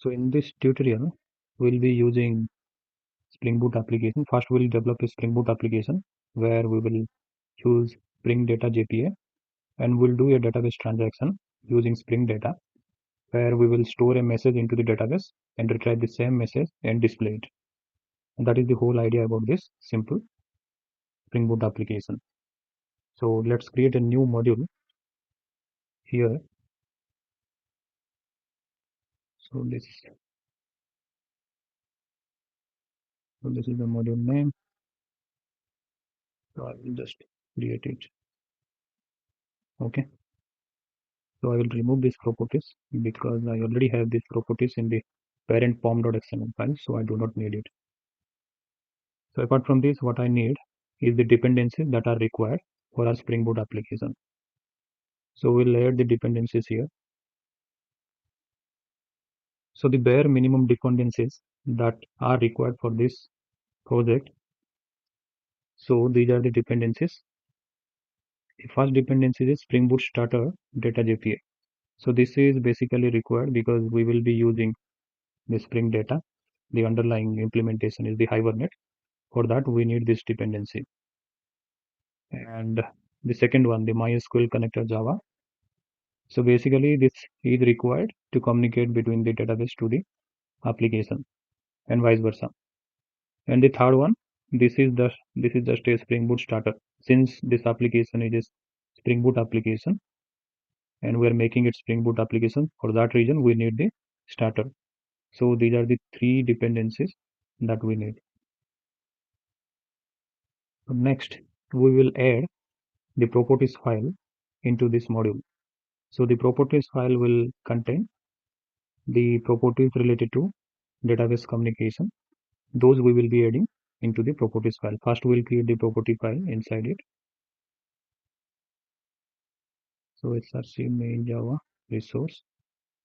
So in this tutorial, we'll be using Spring Boot application. First, we'll develop a Spring Boot application where we will use Spring Data JPA, and we'll do a database transaction using Spring Data, where we will store a message into the database and retrieve the same message and display it. And that is the whole idea about this simple Spring Boot application. So let's create a new module here. So this is the module name. So I will just create it. Okay. So I will remove these properties because I already have these properties in the parent pom.xml file, so I do not need it. So apart from this, what I need is the dependencies that are required for our Spring Boot application. So we'll add the dependencies here. So the bare minimum dependencies that are required for this project. So these are the dependencies. The first dependency is Spring Boot Starter Data JPA. So this is basically required because we will be using the Spring Data. The underlying implementation is the Hibernate. For that, we need this dependency. And the second one, the MySQL connector Java. So basically, this is required to communicate between the database to the application and vice versa. And the third one, this is just a Spring Boot starter. Since this application is a Spring Boot application and we are making it Spring Boot application, for that reason we need the starter. So these are the three dependencies that we need. Next, we will add the properties file into this module. So the properties file will contain the properties related to database communication. Those we will be adding into the properties file. First, we will create the property file inside it. So it's src main Java resource.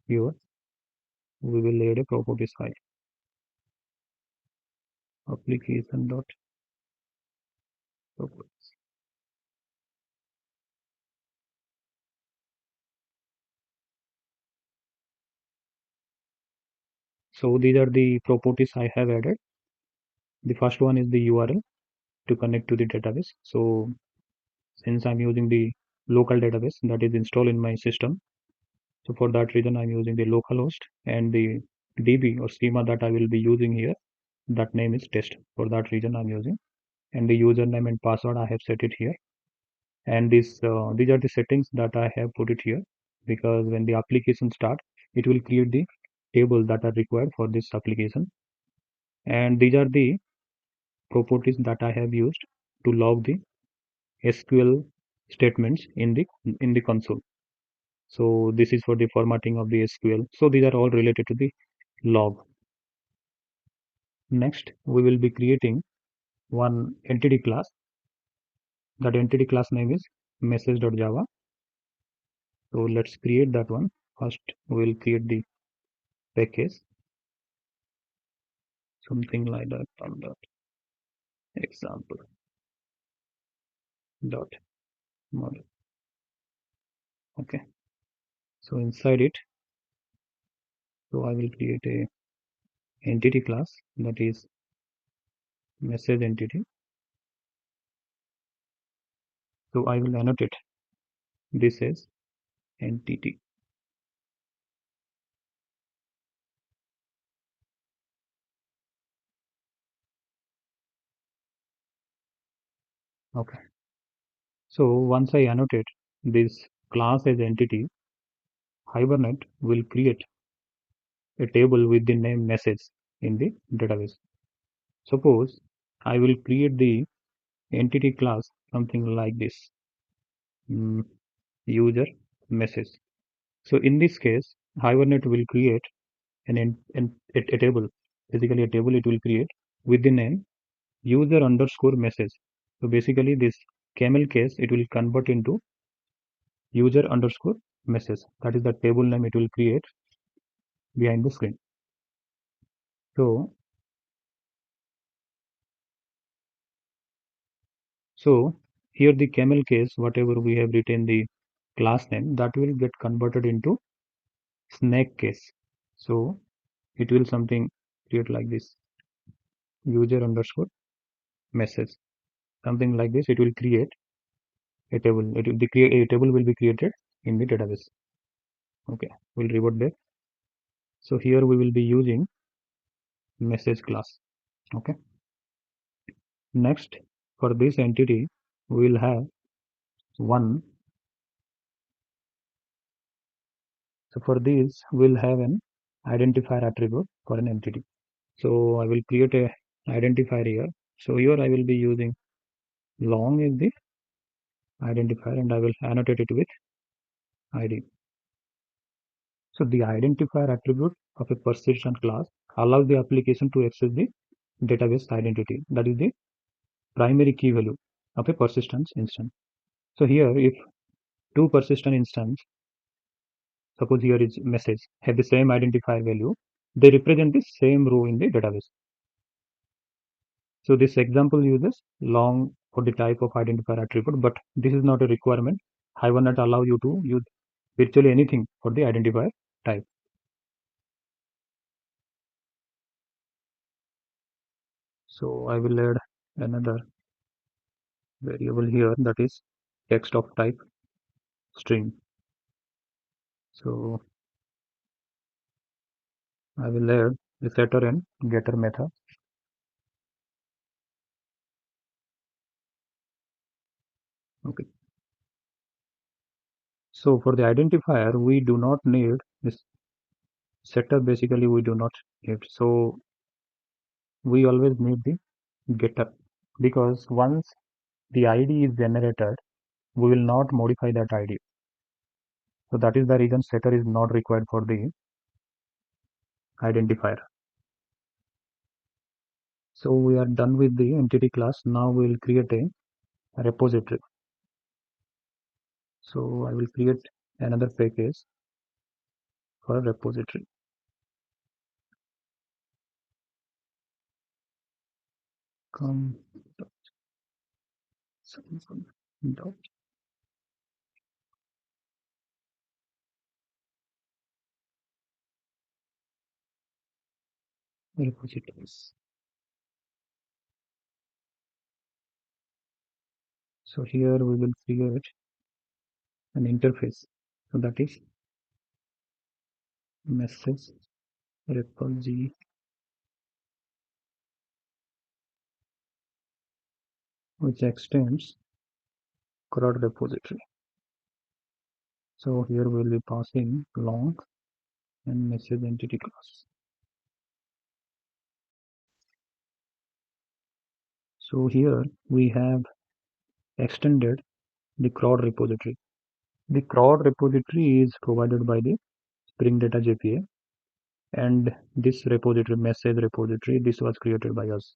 Here we will add a properties file. Application dot properties. So these are the properties I have added. The first one is the URL to connect to the database. So since I'm using the local database that is installed in my system, so for that reason I'm using the localhost, and the DB or schema that I will be using here, that name is test. For that reason I'm using, and the username and password I have set it here. And these are the settings that I have put it here, because when the application start, it will create the table that are required for this application. And these are the properties that I have used to log the SQL statements in the console. So this is for the formatting of the SQL. So these are all related to the log. Next, we will be creating one entity class. That entity class name is message.java. So let's create that one. First, we will create the package, something like that, dot example dot model. Okay. So inside it, so I will create a entity class that is message entity. So I will annotate this as entity. Okay. So once I annotate this class as entity, Hibernate will create a table with the name message in the database. Suppose I will create the entity class something like this, user message. So in this case, Hibernate will create a table, basically a table it will create with the name user underscore message. So basically this camel case, it will convert into user underscore message. That is the table name it will create behind the screen. So here the camel case, whatever we have written the class name, that will get converted into snake case. So it will something create like this, user underscore message, something like this. It will create a table. A table will be created in the database. Okay, we'll revert there. So here we will be using message class. Okay, next, for this entity we will have one. So for this we'll have an identifier attribute for an entity. So I will create a identifier here. So here I will be using long as the identifier, and I will annotate it with ID. So the identifier attribute of a persistent class allows the application to access the database identity, that is the primary key value of a persistence instance. So here if two persistent instance, suppose here is message, have the same identifier value, they represent the same row in the database. So this example uses long for the type of identifier attribute, but this is not a requirement. I will not allow you to use virtually anything for the identifier type. So I will add another variable here, that is text of type string. So I will add the setter and getter method. Okay. So for the identifier, we do not need this setter. Basically, we do not need. So we always need the getter, because once the ID is generated, we will not modify that ID. So that is the reason setter is not required for the identifier. So we are done with the entity class. Now we will create a repository. So I will create another package for repository. Come dot repositories. So here we will create an interface. So that is message repository, which extends CRUD repository. So here we will be passing long and message entity class. So here we have extended the CRUD repository. The CRUD repository is provided by the Spring Data JPA, and this repository, message repository, this was created by us.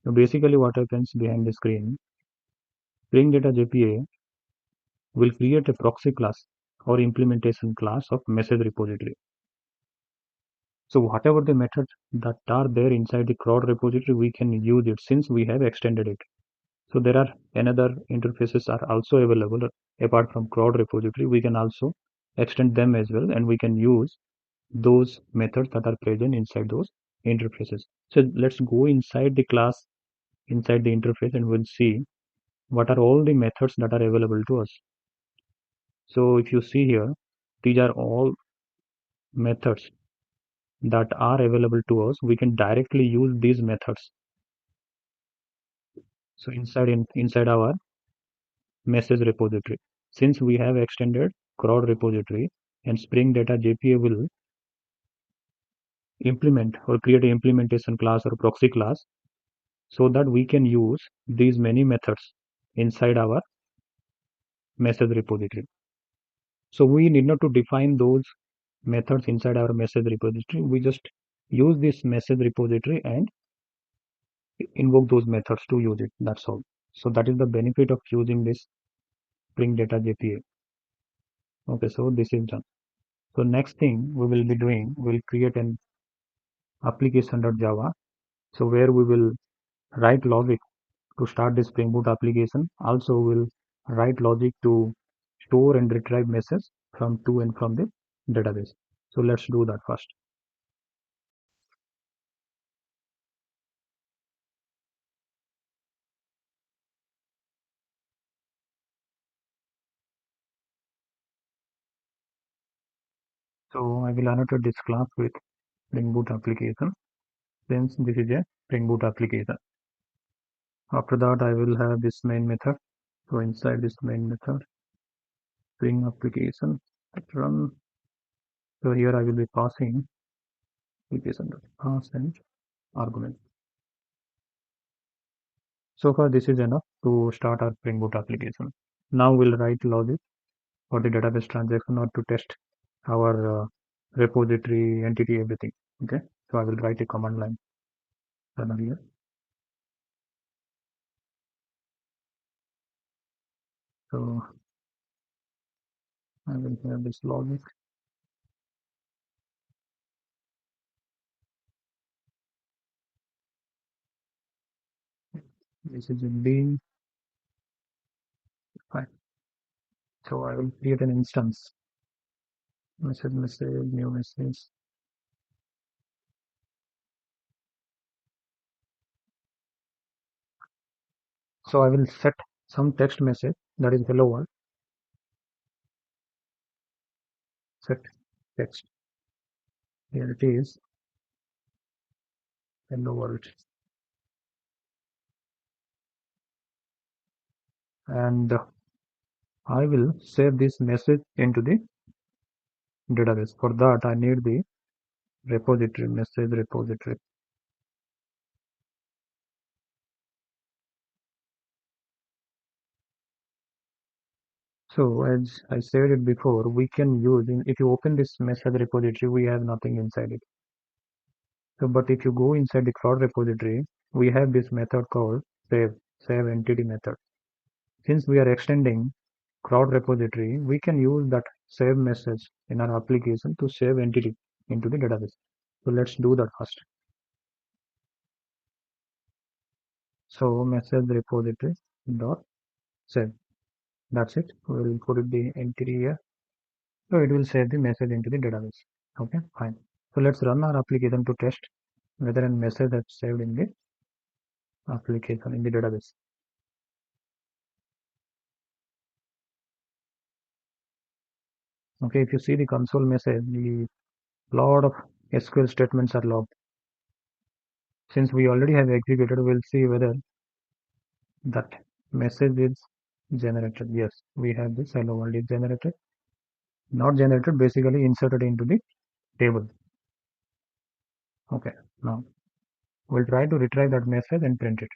So basically what happens behind the screen, Spring Data JPA will create a proxy class or implementation class of message repository. So whatever the methods that are there inside the CRUD repository, we can use it since we have extended it. So there are another interfaces are also available apart from CRUD repository. We can also extend them as well, and we can use those methods that are present inside those interfaces. So let's go inside the class, inside the interface, and we'll see what are all the methods that are available to us. So if you see here, these are all methods that are available to us. We can directly use these methods. So inside our message repository, since we have extended CRUD repository, and Spring Data JPA will implement or create an implementation class or proxy class, so that we can use these many methods inside our message repository. So we need not to define those methods inside our message repository. We just use this message repository and invoke those methods to use it. That's all. So that is the benefit of using this Spring Data JPA. Okay, so this is done. So next thing we will be doing, we'll create an application.java. So where we will write logic to start the Spring Boot application. Also we'll write logic to store and retrieve message from to and from the database. So let's do that first. So I will annotate this class with Spring Boot application since this is a Spring Boot application. After that, I will have this main method. So inside this main method, Spring application run. So here I will be passing application.pass and argument. So far, this is enough to start our Spring Boot application. Now we'll write logic for the database transaction or to test our repository, entity, everything. Okay. So I will write a command line here. So I will have this logic. This is in B. Fine. So I will create an instance. Message, new message. So I will set some text message that is hello world. Set text. Here it is. Hello world. And I will save this message into the database. For that, I need the repository, message repository. So as I said it before, we can use, if you open this message repository, we have nothing inside it. So, but if you go inside the CRUD repository, we have this method called save entity method. Since we are extending CRUD repository, we can use that save message in our application to save entity into the database. So let's do that first. So message repository dot save. That's it. We will put the entity here. So it will save the message into the database. Okay, fine. So let's run our application to test whether a message that's saved in the application in the database. Okay, if you see the console message, the lot of SQL statements are logged. Since we already have executed, we'll see whether that message is generated. Yes, we have this hello world is generated. Not generated, basically inserted into the table. Okay, now we'll try to retrieve that message and print it.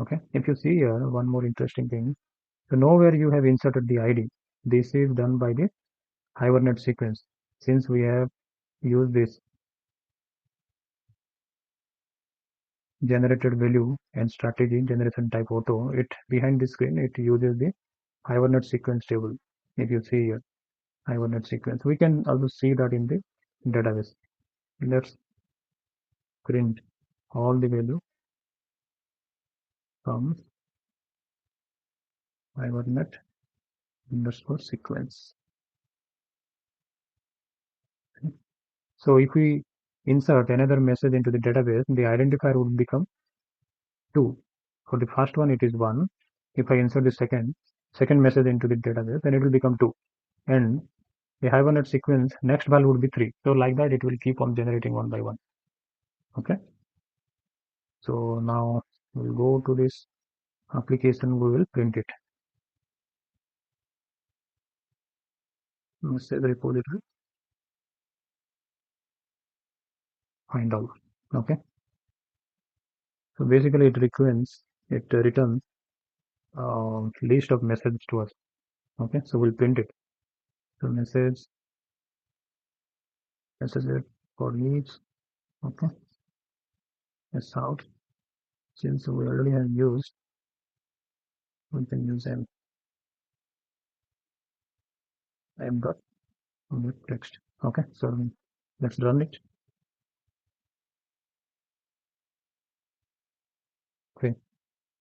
Okay, if you see here, one more interesting thing. So know where you have inserted the ID. This is done by the Hibernate sequence. Since we have used this generated value and strategy generation type auto, it behind the screen it uses the Hibernate sequence table. If you see here, Hibernate sequence, we can also see that in the database. Let's print all the value from Hibernate underscore sequence. So if we insert another message into the database, the identifier would become 2. For the first one, it is 1. If I insert the second message into the database, then it will become 2. And the Hibernate sequence, next value would be 3. So like that, it will keep on generating one by one. Okay. So now we'll go to this application, we will print it. Message repository, find out. Okay. So basically it returns list of messages to us. Okay. So we'll print it. So message for needs. Okay. That's out. Since we already have used, we can use m dot text. Okay. So let's run it. Okay.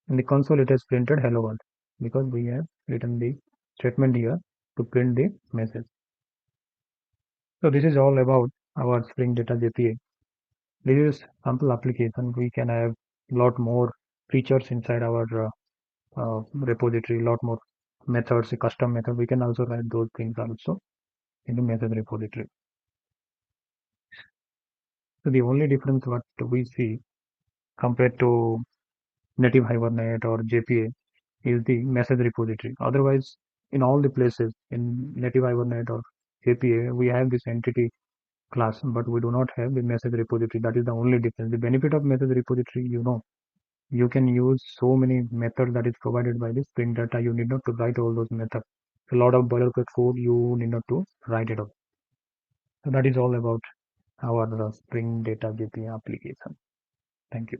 In the console, it has printed hello world because we have written the statement here to print the message. So this is all about our Spring Data API. This is sample application. We can have a lot more features inside our repository, lot more methods, a custom method. We can also write those things also in the method repository. So the only difference what we see compared to native Hibernate or JPA is the message repository. Otherwise, in all the places in native Hibernate or JPA, we have this entity class, but we do not have the message repository. That is the only difference. The benefit of message repository, you can use so many methods that is provided by the Spring Data. You need not to write all those methods. A lot of boilerplate code you need not to write it up. So that is all about our Spring Data JPA application. Thank you.